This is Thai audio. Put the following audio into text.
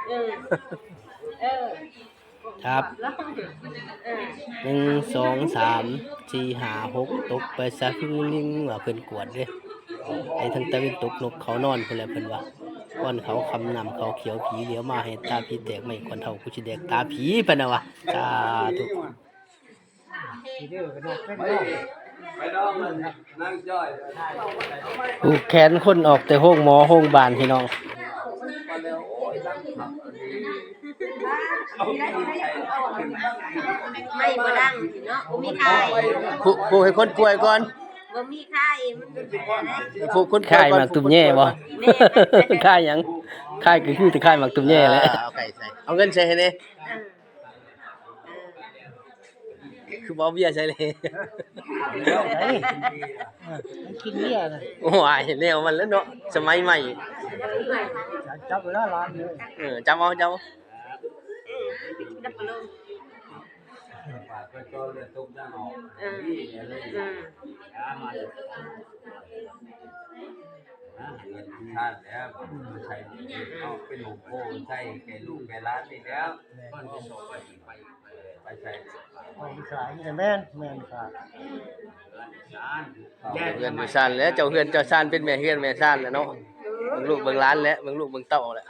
เออเออ ครับ เออ 1 2 3 4 5 6ตกไปซะคือลิงว่าเพิ่นกวดเด้ไอ้ทั้งตะวันตกนกเขานอนพุ่นแหละเพิ่นว่าก่อนเขาคำนำเขาเขียวผีเดี๋ยวมาให้ตาผีแตกไม่คนเฒ่ากูสิแดกตาผีเพิ่นน่ะว่าสาธุ ไปน้องมันนั่งจ้อย ผูกแขนคนออกแต่ห้องหมอห้องบานพี่น้อง ไม่บ่ดังเนาะบ่มีค่าย ผูกให้คนป่วยก่อน บ่มีค่ายมัน ผูกคนป่วยก่อนหมากตุ่มแย่บ่ค่ายหยังค่ายก็คือแต่ค่ายหมากตุ่มแย่แหละเอาไก่ใส่เอาเงินใส่ให้แน่คือบ่เบี้ยใส่เลยกินเบี้ยน่ะโอ้ยแนวมันแล้วเนาะสมัยใหม่จับเวลาร้านเลยจับเอาดับลง ไปก็เลยตุ้มได้ออก เงินชาติแล้วใช้เอาเป็นหลวงพ่อใช้แก่ลูกแก่ร้านนี่แล้วไปใช้ขายแม่นค่ะเฮือนอยู่ซ่านแล้วเจ้าเฮือนเจ้าซ่านเป็นแม่เฮือนแม่ซ่านแล้วเนาะเบิ่งลูกเบิ่งหลานแล้วเบิ่งลูกเบิ่งเต้าแล้ว